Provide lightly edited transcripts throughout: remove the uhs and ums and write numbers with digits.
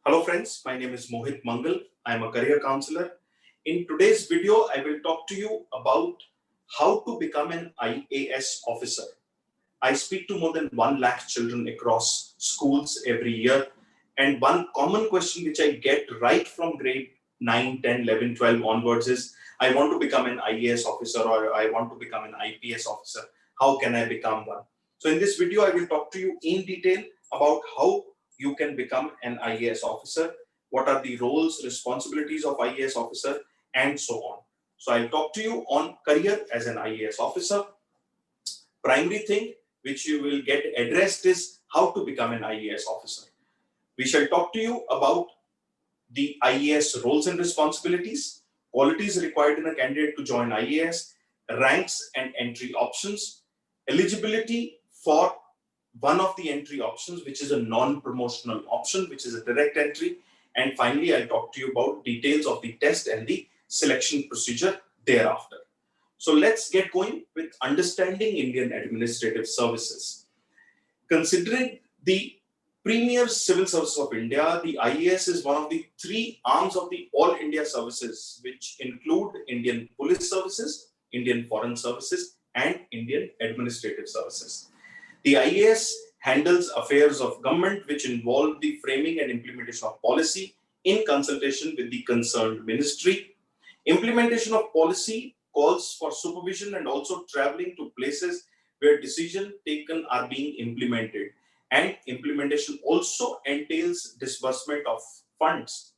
Hello friends, my name is Mohit Mangal. I am a career counselor. In today's video, I will talk to you about how to become an IAS officer. I speak to more than 1 lakh children across schools every year, and one common question which I get right from grade 9, 10, 11, 12 onwards is, I want to become an IAS officer or I want to become an IPS officer. How can I become one? So in this video, I will talk to you in detail about how you can become an IAS officer, what are the roles, responsibilities of IAS officer, and so on. So I'll talk to you on career as an IAS officer. Primary thing which you will get addressed is how to become an IAS officer. We shall talk to you about the IAS roles and responsibilities, qualities required in a candidate to join IAS, ranks and entry options, eligibility for one of the entry options, which is a non-promotional option, which is a direct entry. And finally, I'll talk to you about details of the test and the selection procedure thereafter. So let's get going with understanding Indian administrative services. Considering the premier civil service of India, the IAS is one of the 3 arms of the All India services, which include Indian Police Services, Indian Foreign Services, and Indian Administrative Services. The IAS handles affairs of government which involve the framing and implementation of policy in consultation with the concerned ministry. Implementation of policy calls for supervision and also traveling to places where decisions taken are being implemented. And implementation also entails disbursement of funds.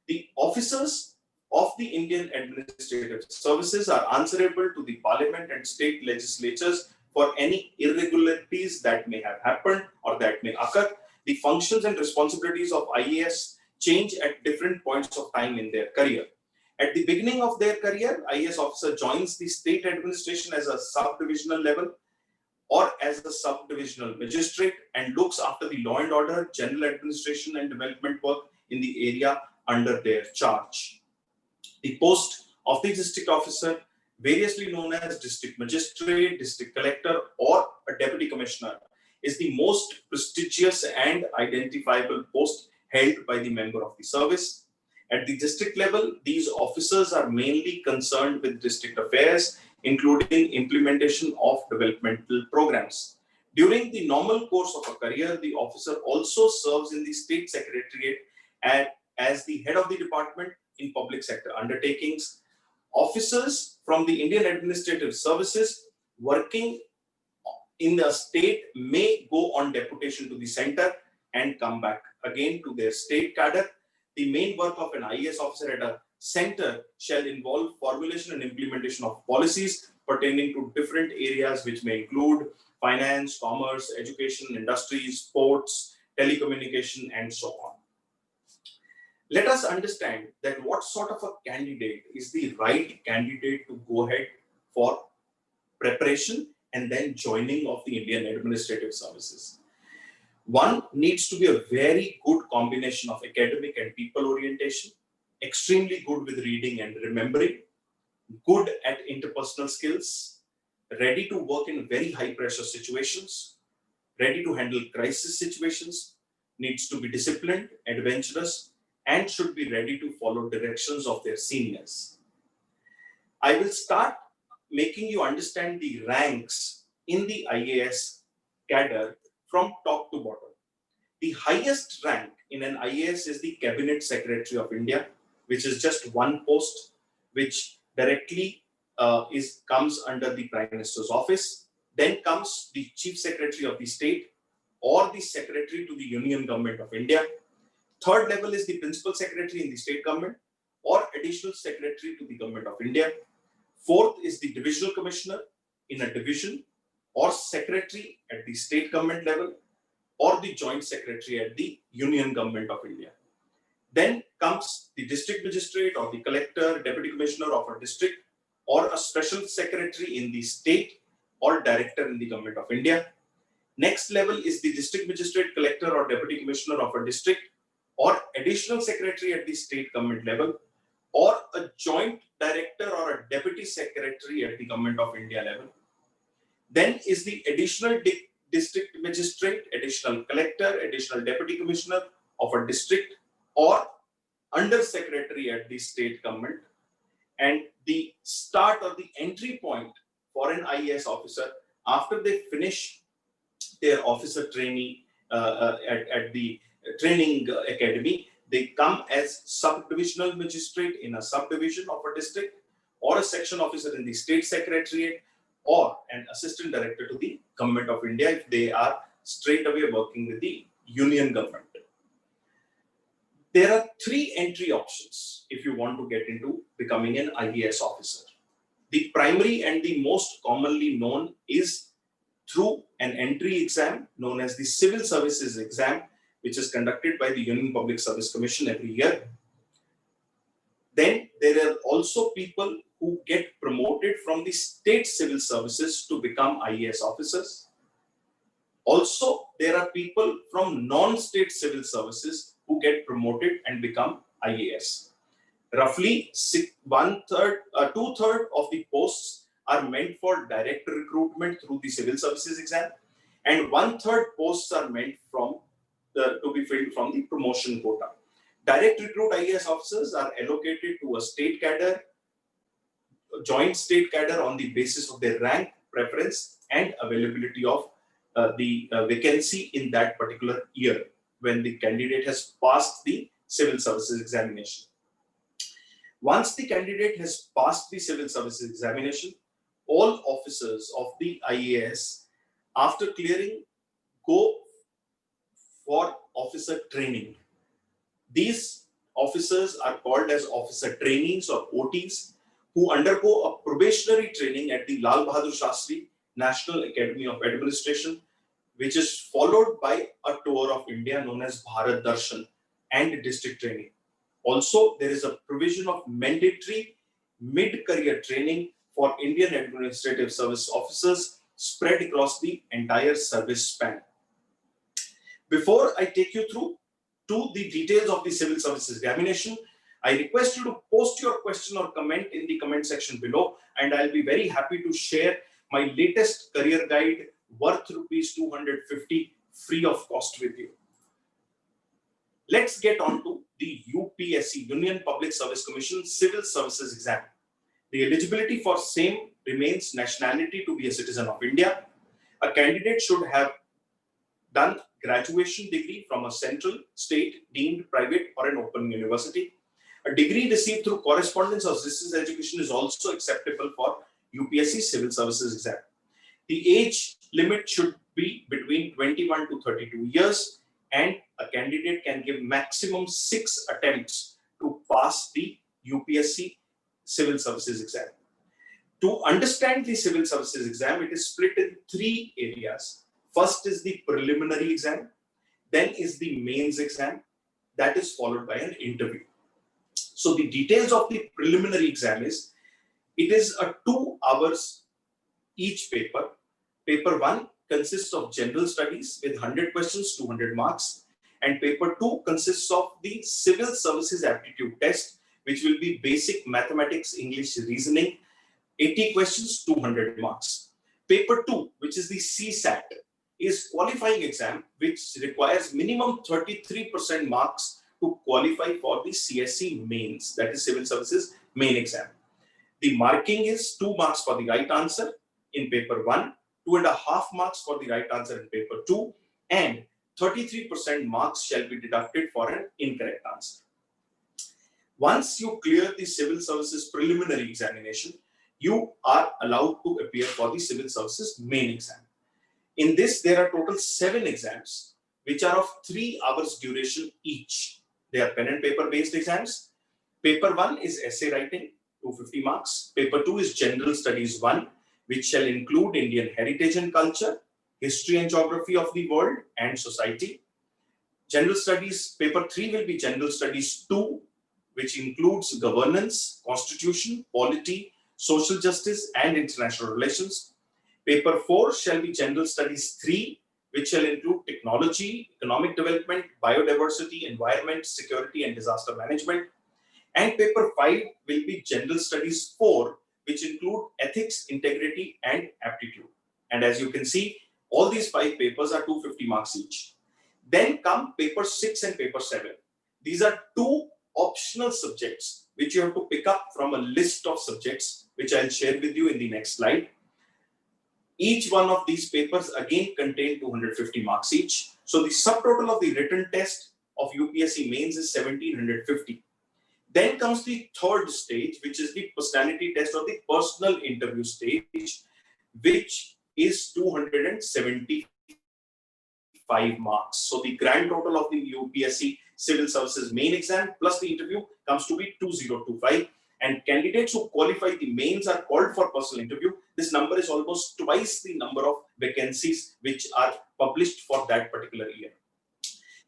The officers of the Indian Administrative Services are answerable to the Parliament and state legislatures for any irregularities that may have happened or that may occur. The functions and responsibilities of IAS change at different points of time in their career. At the beginning of their career, IAS officer joins the state administration as a sub-divisional level or as a sub-divisional magistrate and looks after the law and order, general administration and development work in the area under their charge. The post of the district officer, variously known as district magistrate, district collector, or a deputy commissioner, is the most prestigious and identifiable post held by the member of the service. At the district level, these officers are mainly concerned with district affairs, including implementation of developmental programs. During the normal course of a career, the officer also serves in the state secretariat as the head of the department in public sector undertakings. Officers from the Indian Administrative Services working in the state may go on deputation to the center and come back again to their state cadre. The main work of an IAS officer at a center shall involve formulation and implementation of policies pertaining to different areas, which may include finance, commerce, education, industries, sports, telecommunication, and so on. Let us understand that what sort of a candidate is the right candidate to go ahead for preparation and then joining of the Indian Administrative Services. One needs to be a very good combination of academic and people orientation, extremely good with reading and remembering, good at interpersonal skills, ready to work in very high pressure situations, ready to handle crisis situations, needs to be disciplined, adventurous, and should be ready to follow directions of their seniors. I will start making you understand the ranks in the IAS cadre from top to bottom. The highest rank in an IAS is the Cabinet Secretary of India, which is just one post, which directly comes under the Prime Minister's office. Then comes the Chief Secretary of the state or the Secretary to the Union Government of India. Third level is the Principal Secretary in the state government or Additional Secretary to the Government of India. Fourth is the Divisional Commissioner in a division or Secretary at the state government level or the Joint Secretary at the Union Government of India. Then comes the District Magistrate or the Collector, Deputy Commissioner of a district or a Special Secretary in the state or Director in the Government of India. Next level is the District Magistrate, Collector or Deputy Commissioner of a district or Additional Secretary at the state government level or a Joint Director or a Deputy Secretary at the Government of India level. Then is the Additional District Magistrate, Additional Collector, Additional Deputy Commissioner of a district or under secretary at the state government. And the start or the entry point for an IAS officer after they finish their officer trainee at the training academy, they come as sub-divisional magistrate in a subdivision of a district, or a section officer in the state secretariat, or an assistant director to the government of India if they are straight away working with the union government. There are three entry options if you want to get into becoming an IAS officer. The primary and the most commonly known is through an entry exam known as the Civil Services exam, which is conducted by the Union Public Service Commission every year. Then there are also people who get promoted from the state civil services to become IAS officers. Also, there are people from non-state civil services who get promoted and become IAS. Roughly two-thirds of the posts are meant for direct recruitment through the civil services exam, and one-third posts are meant to be filled from the promotion quota. Direct recruit IAS officers are allocated to a state cadre, a joint state cadre on the basis of their rank, preference, and availability of the vacancy in that particular year when the candidate has passed the civil services examination. Once the candidate has passed the civil services examination, all officers of the IAS, after clearing, go for officer training. These officers are called as officer trainees or OTs, who undergo a probationary training at the Lal Bahadur Shastri National Academy of Administration, which is followed by a tour of India known as Bharat Darshan and district training. Also, there is a provision of mandatory mid-career training for Indian Administrative Service officers spread across the entire service span. Before I take you through to the details of the civil services examination, I request you to post your question or comment in the comment section below, and I'll be very happy to share my latest career guide worth rupees 250 free of cost with you. Let's get on to the UPSC, Union Public Service Commission Civil Services exam. The eligibility for same remains nationality to be a citizen of India. A candidate should have done graduation degree from a central, state, deemed, private, or an open university. A degree received through correspondence or distance education is also acceptable for UPSC Civil Services exam. The age limit should be between 21 to 32 years, and a candidate can give maximum 6 attempts to pass the UPSC Civil Services exam. To understand the Civil Services exam, it is split in 3 areas. First is the preliminary exam, then is the mains exam, that is followed by an interview. So the details of the preliminary exam is, it is a 2 hours each paper. Paper 1 consists of general studies with 100 questions, 200 marks, and paper 2 consists of the civil services aptitude test, which will be basic mathematics, English, reasoning, 80 questions, 200 marks. Paper 2, which is the CSAT, is qualifying exam, which requires minimum 33% marks to qualify for the CSE mains, that is Civil Services main exam. The marking is 2 marks for the right answer in paper 1, 2.5 marks for the right answer in paper 2, and 33% marks shall be deducted for an incorrect answer. Once you clear the Civil Services preliminary examination, you are allowed to appear for the Civil Services main exam. In this, there are total 7 exams, which are of 3 hours duration each. They are pen and paper based exams. Paper 1 is essay writing, 250 marks. Paper 2 is General Studies 1, which shall include Indian heritage and culture, history and geography of the world and society. General Studies, paper 3 will be General Studies 2, which includes governance, constitution, polity, social justice, and international relations. Paper 4 shall be General Studies 3, which shall include technology, economic development, biodiversity, environment, security, and disaster management. And paper 5 will be General Studies 4, which include ethics, integrity, and aptitude. And as you can see, all these 5 papers are 250 marks each. Then come paper 6 and paper 7. These are two optional subjects which you have to pick up from a list of subjects, which I'll share with you in the next slide. Each one of these papers again contain 250 marks each. So the subtotal of the written test of UPSC mains is 1750. Then comes the third stage, which is the personality test or the personal interview stage, which is 275 marks. So the grand total of the UPSC Civil Services main exam plus the interview comes to be 2025. And candidates who qualify the mains are called for personal interview. This number is almost twice the number of vacancies which are published for that particular year.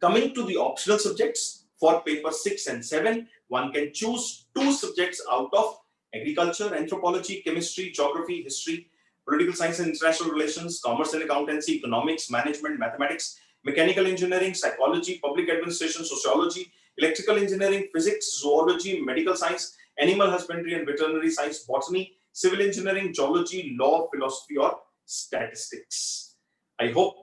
Coming to the optional subjects, for paper 6 and 7, one can choose 2 subjects out of agriculture, anthropology, chemistry, geography, history, political science and international relations, commerce and accountancy, economics, management, mathematics, mechanical engineering, psychology, public administration, sociology, electrical engineering, physics, zoology, medical science, animal husbandry and veterinary science, botany, civil engineering, geology, law, philosophy, or statistics. I hope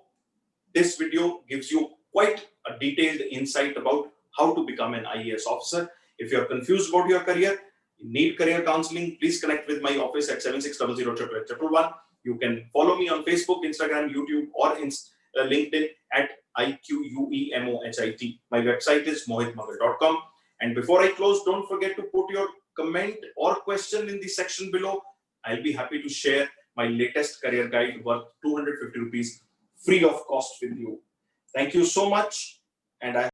this video gives you quite a detailed insight about how to become an IAS officer. If you're confused about your career, you need career counseling, please connect with my office at 76001111. You can follow me on Facebook, Instagram, YouTube, or LinkedIn at IQUEMOHIT. My website is mohitmangal.com. And before I close, don't forget to put your comment or question in the section below. I'll be happy to share my latest career guide worth 250 rupees free of cost with you. Thank you so much. And I